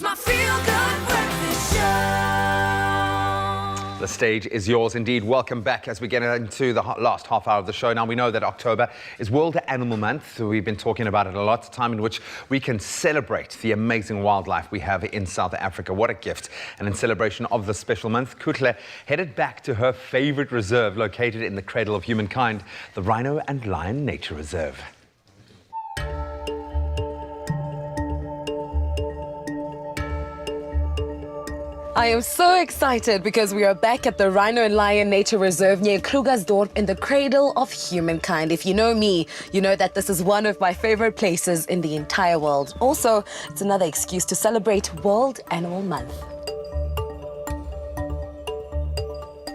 It's my feel-good breakfast show. The stage is yours indeed. Welcome back as we get into the last half hour of the show. Now, we know that October is World Animal Month. So we've been talking about it a lot. A time in which we can celebrate the amazing wildlife we have in South Africa. What a gift. And in celebration of this special month, Kutle headed back to her favorite reserve located in the Cradle of Humankind, the Rhino and Lion Nature Reserve. I am so excited because we are back at the Rhino and Lion Nature Reserve near Krugersdorp in the Cradle of Humankind. If you know me, you know that this is one of my favorite places in the entire world. Also, it's another excuse to celebrate World Animal Month.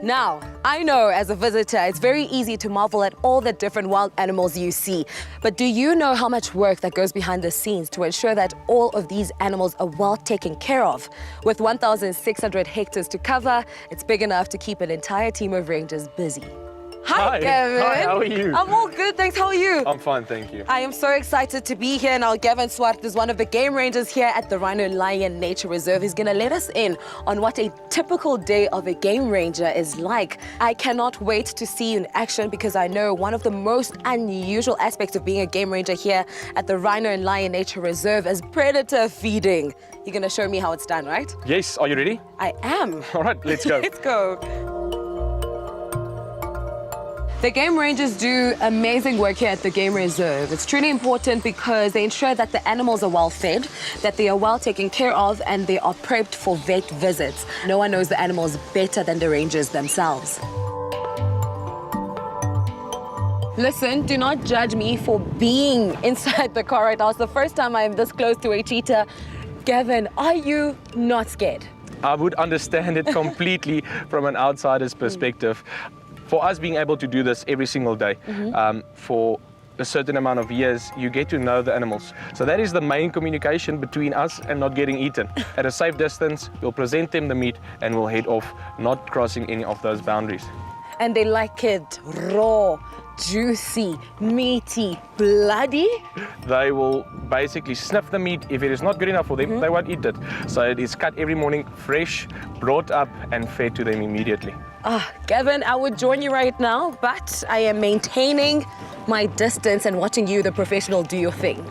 Now, I know as a visitor, it's very easy to marvel at all the different wild animals you see. But do you know how much work that goes behind the scenes to ensure that all of these animals are well taken care of? With 1,600 hectares to cover, it's big enough to keep an entire team of rangers busy. Hi, Gavin. Hi, how are you? I'm all good, thanks. How are you? I'm fine, thank you. I am so excited to be here now. Gavin Swart is one of the game rangers here at the Rhino and Lion Nature Reserve. He's going to let us in on what a typical day of a game ranger is like. I cannot wait to see you in action because I know one of the most unusual aspects of being a game ranger here at the Rhino and Lion Nature Reserve is predator feeding. You're going to show me how it's done, right? Yes, are you ready? I am. All right, let's go. Let's go. The game rangers do amazing work here at the game reserve. It's truly important because they ensure that the animals are well fed, that they are well taken care of, and they are prepped for vet visits. No one knows the animals better than the rangers themselves. Listen, do not judge me for being inside the car right now. It's the first time I'm this close to a cheetah. Gavin, are you not scared? I would understand it completely from an outsider's perspective. For us being able to do this every single day, for a certain amount of years, you get to know the animals. So that is the main communication between us and not getting eaten. At a safe distance, we'll present them the meat and we'll head off, not crossing any of those boundaries. And they like it raw, juicy, meaty, bloody. They will basically sniff the meat. If it is not good enough for them, they won't eat it. So it is cut every morning, fresh, brought up and fed to them immediately. Gavin, I would join you right now, but I am maintaining my distance and watching you, the professional, do your thing.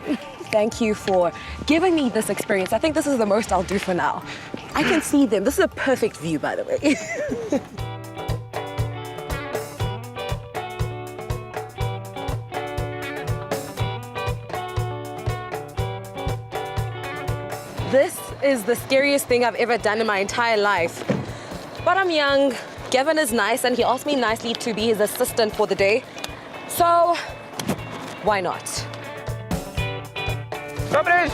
Thank you for giving me this experience. I think this is the most I'll do for now. I can see them. This is a perfect view, by the way. This is the scariest thing I've ever done in my entire life. But I'm young. Gavin is nice, and he asked me nicely to be his assistant for the day. So, why not? Stop it!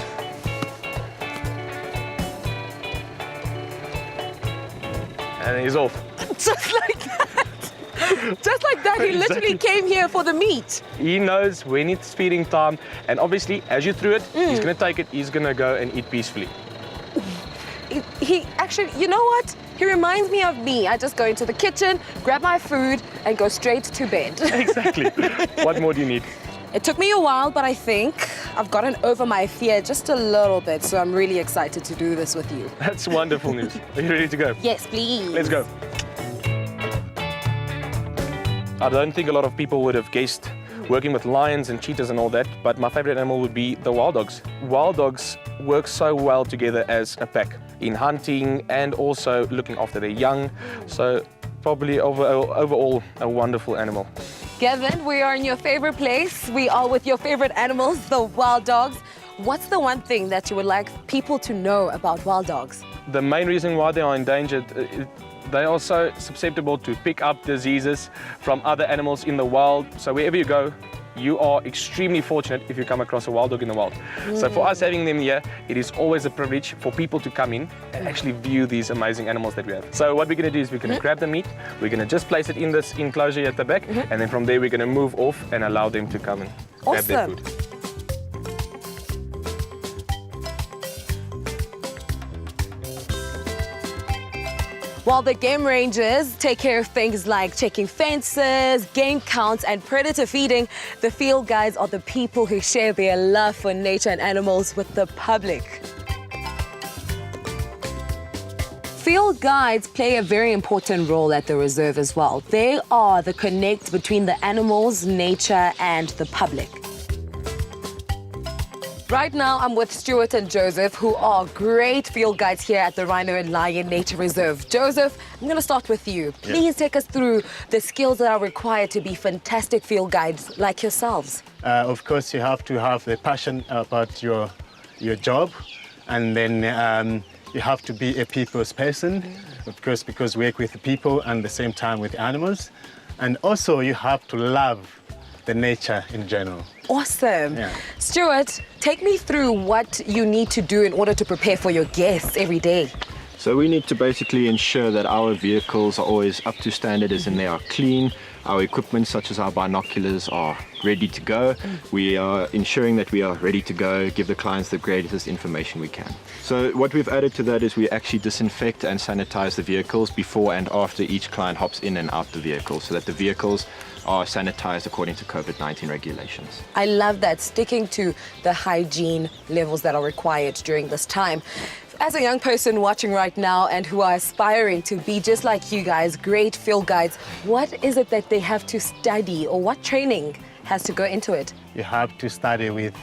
And he's off. Just like that. Just like that, he literally came here for the meat. He knows when it's feeding time, and obviously, as you threw it, he's gonna take it, he's gonna go and eat peacefully. He actually, you know what? He reminds me of me. I just go into the kitchen, grab my food, and go straight to bed. Exactly. What more do you need? It took me a while, but I think I've gotten over my fear just a little bit, so I'm really excited to do this with you. That's wonderful news. Are you ready to go? Yes, please. Let's go. I don't think a lot of people would have guessed working with lions and cheetahs and all that, but my favorite animal would be the wild dogs. Wild dogs work so well together as a pack in hunting and also looking after their young. So probably overall a wonderful animal. Gavin, we are in your favorite place. We are with your favorite animals, the wild dogs. What's the one thing that you would like people to know about wild dogs? The main reason why they are endangered, they are so susceptible to pick up diseases from other animals in the wild. So wherever you go, you are extremely fortunate if you come across a wild dog in the wild. So for us having them here, it is always a privilege for people to come in and actually view these amazing animals that we have. So what we're going to do is we're going to grab the meat, we're going to just place it in this enclosure at the back, and then from there we're going to move off and allow them to come and grab their food. While the game rangers take care of things like checking fences, game counts, and predator feeding, the field guides are the people who share their love for nature and animals with the public. Field guides play a very important role at the reserve as well. They are the connect between the animals, nature, and the public. Right now, I'm with Stuart and Joseph, who are great field guides here at the Rhino and Lion Nature Reserve. Joseph, I'm going to start with you. Please take us through the skills that are required to be fantastic field guides like yourselves. Of course, you have to have the passion about your job, and then you have to be a people's person, of course, because we work with people and at the same time with animals. And also, you have to love the nature in general. Awesome. Yeah. Stuart, take me through what you need to do in order to prepare for your guests every day. So we need to basically ensure that our vehicles are always up to standard, as in they are clean. Our equipment, such as our binoculars, are ready to go. We are ensuring that we are ready to go, give the clients the greatest information we can. So what we've added to that is we actually disinfect and sanitize the vehicles before and after each client hops in and out the vehicle, so that the vehicles are sanitized according to COVID-19 regulations. I love that, sticking to the hygiene levels that are required during this time. As a young person watching right now and who are aspiring to be just like you guys, great field guides, what is it that they have to study, or what training has to go into it? You have to study with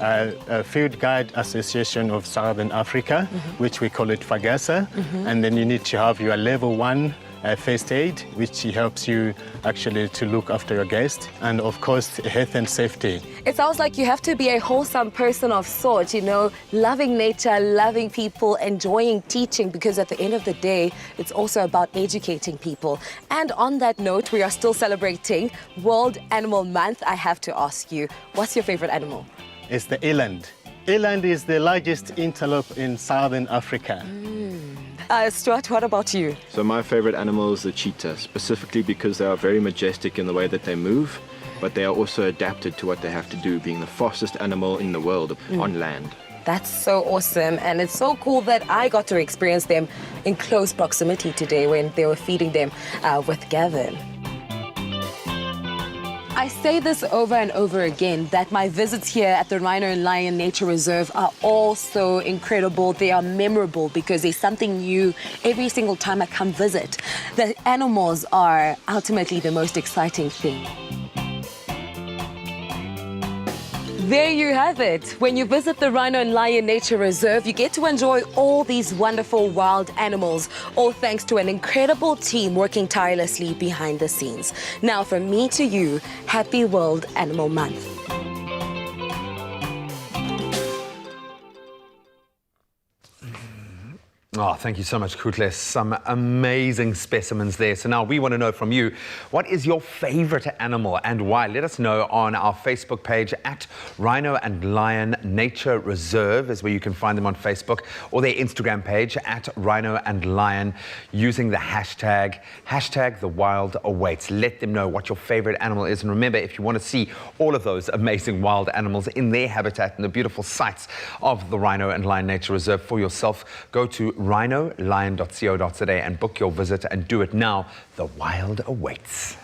a Field Guide Association of Southern Africa, which we call it FAGASA, and then you need to have your level 1 first aid, which helps you actually to look after your guest, and of course health and safety. It sounds like you have to be a wholesome person of sorts, you know, loving nature, loving people, enjoying teaching, because at the end of the day, it's also about educating people. And on that note, we are still celebrating World Animal Month. I have to ask you, what's your favorite animal? It's the eland. Eland is the largest antelope in Southern Africa. Stuart, what about you? So my favorite animal is the cheetah, specifically because they are very majestic in the way that they move, but they are also adapted to what they have to do, being the fastest animal in the world on land. That's so awesome, and it's so cool that I got to experience them in close proximity today when they were feeding them with Gavin. I say this over and over again, that my visits here at the Rhino and Lion Nature Reserve are all so incredible. They are memorable because there's something new every single time I come visit. The animals are ultimately the most exciting thing. There you have it. When you visit the Rhino and Lion Nature Reserve, you get to enjoy all these wonderful wild animals, all thanks to an incredible team working tirelessly behind the scenes. Now, from me to you, happy World Animal Month. Oh, thank you so much, Kutles. Some amazing specimens there. So now we want to know from you, what is your favorite animal and why? Let us know on our Facebook page at Rhino and Lion Nature Reserve is where you can find them on Facebook, or their Instagram page at Rhino and Lion, using the hashtag The Wild Awaits. Let them know what your favorite animal is. And remember, if you want to see all of those amazing wild animals in their habitat and the beautiful sights of the Rhino and Lion Nature Reserve for yourself, go to rhinolion.co.za and book your visit, and do it now. The wild awaits.